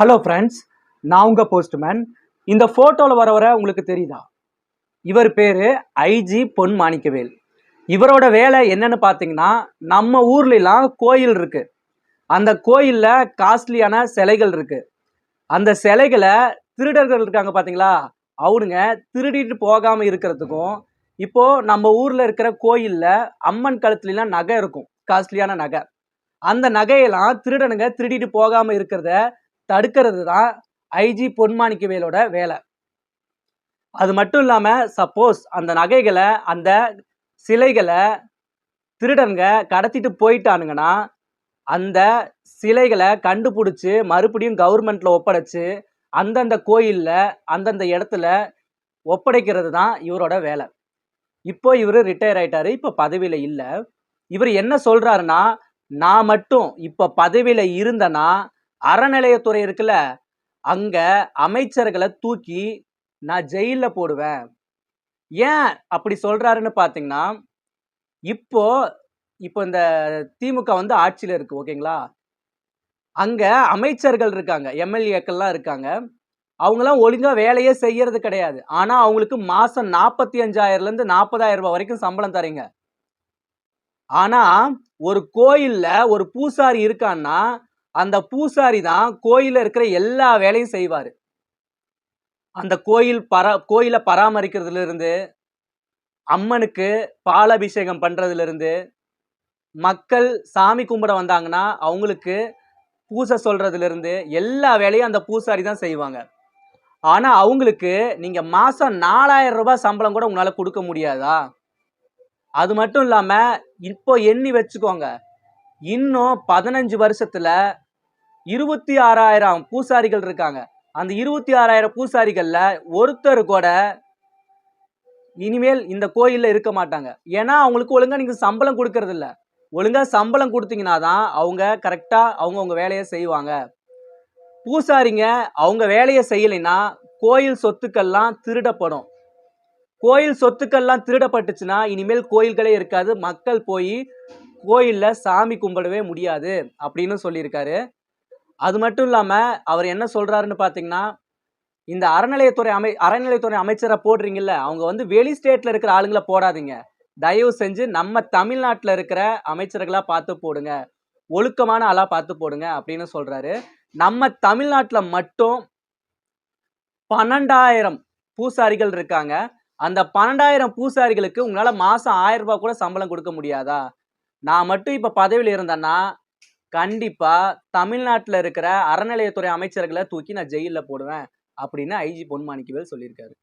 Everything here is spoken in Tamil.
ஹலோ ஃப்ரெண்ட்ஸ், நான் உங்கள் போஸ்ட்மேன். இந்த ஃபோட்டோவில் வர உங்களுக்கு தெரியுதா? இவர் பேர் ஐஜி பொன் மாணிக்கவேல். இவரோட வேலை என்னன்னு பார்த்தீங்கன்னா, நம்ம ஊர்லலாம் கோயில் இருக்கு. அந்த கோயிலில் காஸ்ட்லியான சிலைகள் இருக்கு. அந்த சிலைகளை திருடர்கள் இருக்காங்க பார்த்தீங்களா, அவனுங்க திருடிட்டு போகாமல் இருக்கிறதுக்கும், இப்போ நம்ம ஊரில் இருக்கிற கோயிலில் அம்மன் கழுத்துலாம் நகை இருக்கும், காஸ்ட்லியான நகை. அந்த நகையெல்லாம் திருடனுங்க திருடிட்டு போகாமல் இருக்கிறத தடுக்கிறது தான் ஐஜி பொன்மாணிக்கவேலோட வேலை. அது மட்டும் இல்லாம சப்போஸ் அந்த நகைகளை அந்த சிலைகளை திருடனுங்க கடத்திட்டு போயிட்டானுங்கன்னா அந்த சிலைகளை கண்டுபிடிச்சு மறுபடியும் கவர்மெண்ட்ல ஒப்படைச்சு அந்தந்த கோயில்ல அந்தந்த இடத்துல ஒப்படைக்கிறது தான் இவரோட வேலை. இப்போ இவர் ரிட்டையர் ஆயிட்டாரு, இப்போ பதவியில இல்லை. இவர் என்ன சொல்றாருன்னா, நான் மட்டும் இப்ப பதவியில இருந்தேன்னா அறநிலையத்துறை இருக்குல்ல, அங்க அமைச்சர்களை தூக்கி நான் ஜெயில போடுவேன். ஏன் அப்படி சொல்றாருன்னு பாத்தீங்கன்னா, இப்போ இந்த திமுக வந்து ஆட்சியில இருக்கு, ஓகேங்களா? அங்க அமைச்சர்கள் இருக்காங்க, எம்எல்ஏக்கள்லாம் இருக்காங்க. அவங்களாம் ஒழுங்கா வேலையே செய்யறது கிடையாது. ஆனா அவங்களுக்கு மாசம் 45,000 இருந்து 40,000 ரூபாய் வரைக்கும் சம்பளம் தரீங்க. ஆனா ஒரு கோயில்ல ஒரு பூசாரி இருக்கான்னா அந்த பூசாரி தான் கோயில இருக்கிற எல்லா வேலையும் செய்வாரு. அந்த கோயில பராமரிக்கிறதுல இருந்து, அம்மனுக்கு பாலாபிஷேகம் பண்றதுல இருந்து, மக்கள் சாமி கும்பிட வந்தாங்கன்னா அவங்களுக்கு பூசை சொல்றதுல இருந்து எல்லா வேலையும் அந்த பூசாரி தான் செய்வாங்க. ஆனா அவங்களுக்கு நீங்க மாசம் 4,000 ரூபாய் சம்பளம் கூட உங்களால கொடுக்க முடியாதா? அது மட்டும் இல்லாம இப்போ எண்ணி வச்சுக்கோங்க, இன்னும் 15 வருஷத்துல 26,000 பூசாரிகள் இருக்காங்க. அந்த 26,000 பூசாரிகள்ல ஒருத்தர் கூட இனிமேல் இந்த கோயில்ல இருக்க மாட்டாங்க. ஏன்னா அவங்களுக்கு ஒழுங்கா நீங்க சம்பளம் கொடுக்கறது இல்ல. ஒழுங்கா சம்பளம் கொடுத்தீங்கன்னா தான் அவங்க கரெக்டா அவங்க வேலையை செய்வாங்க. பூசாரிங்க அவங்க வேலையை செய்யலைன்னா கோயில் சொத்துக்கள்லாம் திருடப்படும். கோயில் சொத்துக்கள்லாம் திருடப்பட்டுச்சுன்னா இனிமேல் கோயில்களே இருக்காது. மக்கள் போய் கோயில்ல சாமி கும்பிடவே முடியாது அப்படின்னு சொல்லியிருக்காரு. அது மட்டும் இல்லாம அவர் என்ன சொல்றாருன்னு பாத்தீங்கன்னா, இந்த அறநிலையத்துறை அமைச்சரை போடுறீங்கல்ல, அவங்க வந்து வெளி ஸ்டேட்ல இருக்கிற ஆளுங்களை போடாதீங்க. தயவு செஞ்சு நம்ம தமிழ்நாட்டுல இருக்கிற அமைச்சர்களா பார்த்து போடுங்க, ஒழுக்கமான ஆளா பார்த்து போடுங்க அப்படின்னு சொல்றாரு. நம்ம தமிழ்நாட்டுல மட்டும் 12,000 பூசாரிகள் இருக்காங்க. அந்த 12,000 பூசாரிகளுக்கு உங்களால மாசம் 1,000 ரூபாய் கூட சம்பளம் கொடுக்க முடியாதா? நான் மட்டும் இப்ப பதவியில இருந்தேன்னா கண்டிப்பா தமிழ்நாட்டுல இருக்கிற அறநிலையத்துறை அமைச்சர்களை தூக்கி நான் ஜெயில போடுவேன் அப்படின்னு ஐஜி பொன்மாணிக்கவேல் சொல்லியிருக்காரு.